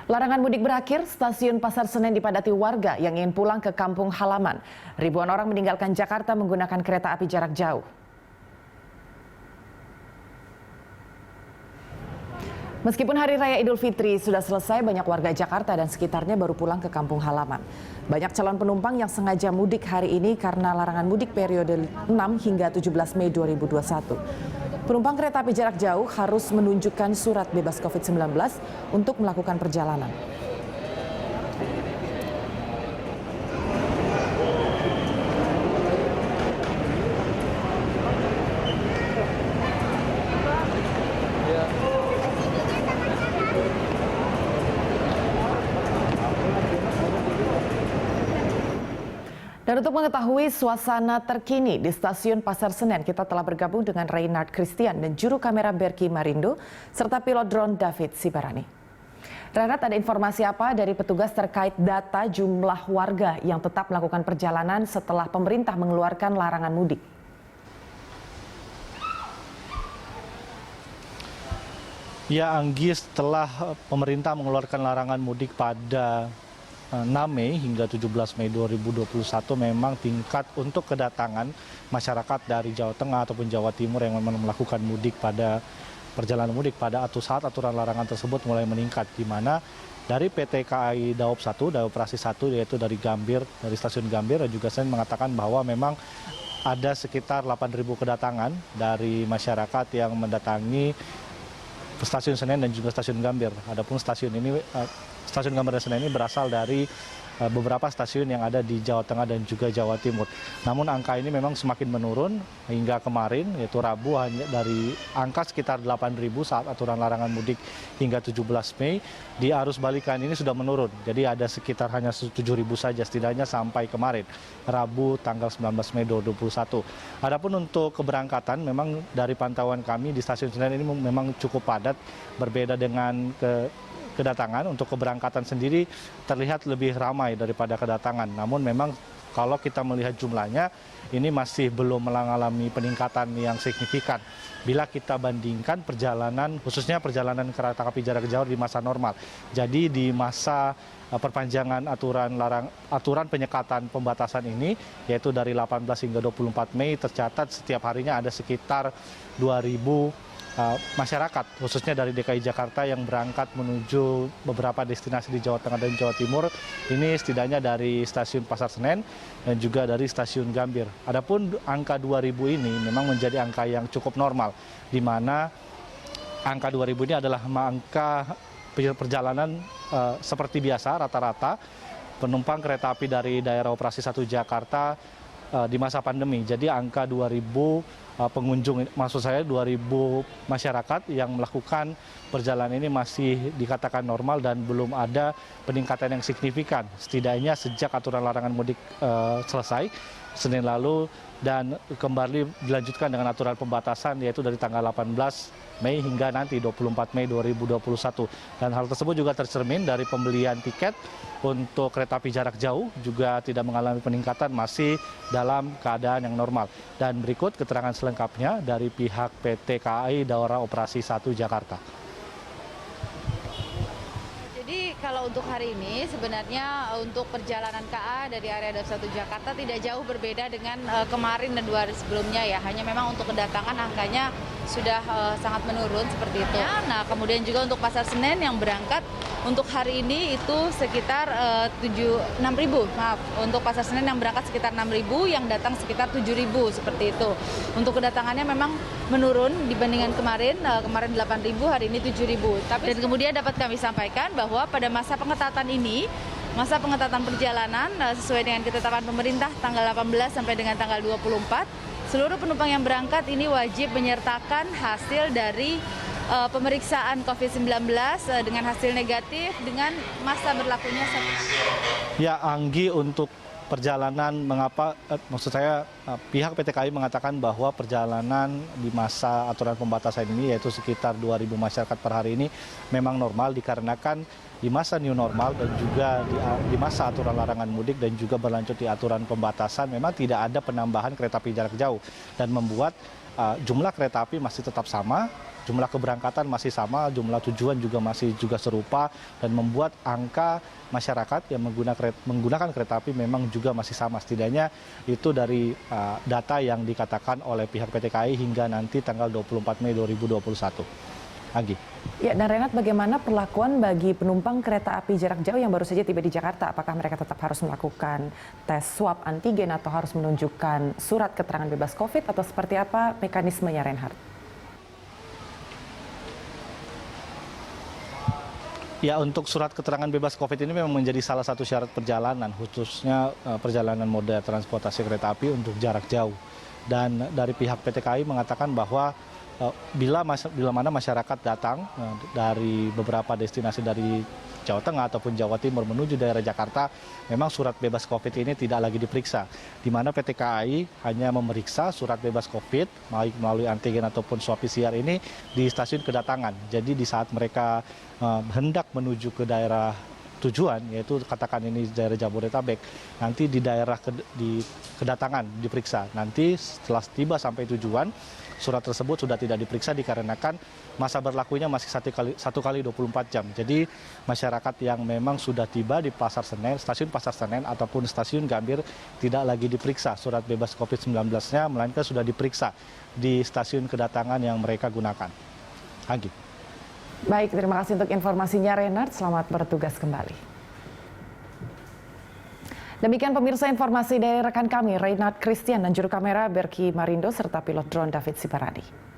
Larangan mudik berakhir, stasiun Pasar Senen dipadati warga yang ingin pulang ke kampung halaman. Ribuan orang meninggalkan Jakarta menggunakan kereta api jarak jauh. Meskipun Hari Raya Idul Fitri sudah selesai, banyak warga Jakarta dan sekitarnya baru pulang ke kampung halaman. Banyak calon penumpang yang sengaja mudik hari ini karena larangan mudik periode 6 hingga 17 Mei 2021. Penumpang kereta api jarak jauh harus menunjukkan surat bebas COVID-19 untuk melakukan perjalanan. Dan untuk mengetahui suasana terkini di stasiun Pasar Senen, kita telah bergabung dengan Reynard Christian dan juru kamera Berky Marindo, serta pilot drone David Sibarani. Reynard, ada informasi apa dari petugas terkait data jumlah warga yang tetap melakukan perjalanan setelah pemerintah mengeluarkan larangan mudik? Ya, Anggi, setelah pemerintah mengeluarkan larangan mudik pada 6 Mei hingga 17 Mei 2021 memang tingkat untuk kedatangan masyarakat dari Jawa Tengah ataupun Jawa Timur yang memang melakukan mudik pada perjalanan mudik pada saat aturan larangan tersebut mulai meningkat, di mana dari PT KAI Daob 1, Daob Operasi 1 yaitu dari Gambir, dari stasiun Gambir, dan juga Senen mengatakan bahwa memang ada sekitar 8.000 kedatangan dari masyarakat yang mendatangi stasiun Senen dan juga stasiun Gambir. Adapun stasiun Gambir dan Senen ini berasal dari beberapa stasiun yang ada di Jawa Tengah dan juga Jawa Timur. Namun angka ini memang semakin menurun hingga kemarin, yaitu Rabu, hanya dari angka sekitar 8.000 saat aturan larangan mudik hingga 17 Mei, di arus balikan ini sudah menurun. Jadi ada sekitar hanya 7.000 saja setidaknya sampai kemarin, Rabu tanggal 19 Mei 2021. Adapun untuk keberangkatan, memang dari pantauan kami di stasiun Senen ini memang cukup padat, berbeda dengan kedatangan. Untuk keberangkatan sendiri terlihat lebih ramai daripada kedatangan. Namun memang kalau kita melihat jumlahnya, ini masih belum mengalami peningkatan yang signifikan bila kita bandingkan perjalanan, khususnya perjalanan kereta api jarak jauh di masa normal. Jadi di masa perpanjangan aturan penyekatan pembatasan ini, yaitu dari 18 hingga 24 Mei, tercatat setiap harinya ada sekitar 2.000 masyarakat, khususnya dari DKI Jakarta yang berangkat menuju beberapa destinasi di Jawa Tengah dan Jawa Timur. Ini setidaknya dari stasiun Pasar Senen dan juga dari stasiun Gambir. Adapun angka 2.000 ini memang menjadi angka yang cukup normal, di mana angka 2.000 ini adalah angka perjalanan seperti biasa rata-rata penumpang kereta api dari daerah operasi 1 Jakarta di masa pandemi. Jadi angka 2.000 pengunjung, maksud saya 2.000 masyarakat yang melakukan perjalanan ini masih dikatakan normal dan belum ada peningkatan yang signifikan, setidaknya sejak aturan larangan mudik selesai Senin lalu dan kembali dilanjutkan dengan aturan pembatasan, yaitu dari tanggal 18 Mei hingga nanti 24 Mei 2021. Dan hal tersebut juga tercermin dari pembelian tiket untuk kereta api jarak jauh juga tidak mengalami peningkatan, masih dalam keadaan yang normal. Dan berikut keterangan selengkapnya dari pihak PT KAI Daerah Operasi 1 Jakarta. Jadi kalau untuk hari ini sebenarnya untuk perjalanan KA dari area Daob 1 Jakarta tidak jauh berbeda dengan kemarin dan 2 hari sebelumnya ya. Hanya memang untuk kedatangan angkanya sudah sangat menurun seperti itu. Nah, kemudian juga untuk Pasar Senen yang berangkat untuk hari ini itu sekitar 6.000. Maaf, untuk Pasar Senen yang berangkat sekitar 6.000, yang datang sekitar 7.000 seperti itu. Untuk kedatangannya memang menurun dibandingkan kemarin. Kemarin 8.000, hari ini 7.000. Dan kemudian dapat kami sampaikan bahwa pada masa pengetatan ini, masa pengetatan perjalanan sesuai dengan ketetapan pemerintah tanggal 18 sampai dengan tanggal 24, seluruh penumpang yang berangkat ini wajib menyertakan hasil dari pemeriksaan COVID-19 dengan hasil negatif dengan masa berlakunya. Ya, Anggi, untuk perjalanan, mengapa maksud saya pihak PT KAI mengatakan bahwa perjalanan di masa aturan pembatasan ini, yaitu sekitar 2.000 masyarakat per hari ini, memang normal dikarenakan di masa new normal dan juga di masa aturan larangan mudik dan juga berlanjut di aturan pembatasan, memang tidak ada penambahan kereta api jarak jauh dan membuat jumlah kereta api masih tetap sama jumlah keberangkatan masih sama, jumlah tujuan juga masih serupa, dan membuat angka masyarakat yang menggunakan kereta api memang juga masih sama. Setidaknya itu dari data yang dikatakan oleh pihak PT KAI hingga nanti tanggal 24 Mei 2021. Agi. Ya, dan Renat, bagaimana perlakuan bagi penumpang kereta api jarak jauh yang baru saja tiba di Jakarta? Apakah mereka tetap harus melakukan tes swab antigen atau harus menunjukkan surat keterangan bebas COVID atau seperti apa mekanismenya, Reinhard? Ya, untuk surat keterangan bebas COVID ini memang menjadi salah satu syarat perjalanan, khususnya perjalanan moda transportasi kereta api untuk jarak jauh. Dan dari pihak PT KAI mengatakan bahwa bila mana masyarakat datang dari beberapa destinasi dari Jawa Tengah ataupun Jawa Timur menuju daerah Jakarta, memang surat bebas COVID ini tidak lagi diperiksa. Di mana PT KAI hanya memeriksa surat bebas COVID melalui antigen ataupun swab PCR ini di stasiun kedatangan. Jadi di saat mereka hendak menuju ke daerah tujuan, yaitu katakan ini daerah Jabodetabek, nanti di daerah di kedatangan diperiksa. Nanti setelah tiba sampai tujuan, surat tersebut sudah tidak diperiksa dikarenakan masa berlakunya masih satu kali 24 jam. Jadi masyarakat yang memang sudah tiba di Pasar Senen, stasiun Pasar Senen ataupun stasiun Gambir tidak lagi diperiksa surat bebas COVID-19-nya, melainkan sudah diperiksa di stasiun kedatangan yang mereka gunakan. Agi. Baik, terima kasih untuk informasinya, Reinhard. Selamat bertugas kembali. Demikian pemirsa informasi dari rekan kami, Reinhard Christian dan juru kamera Berki Marindo serta pilot drone David Sibarani.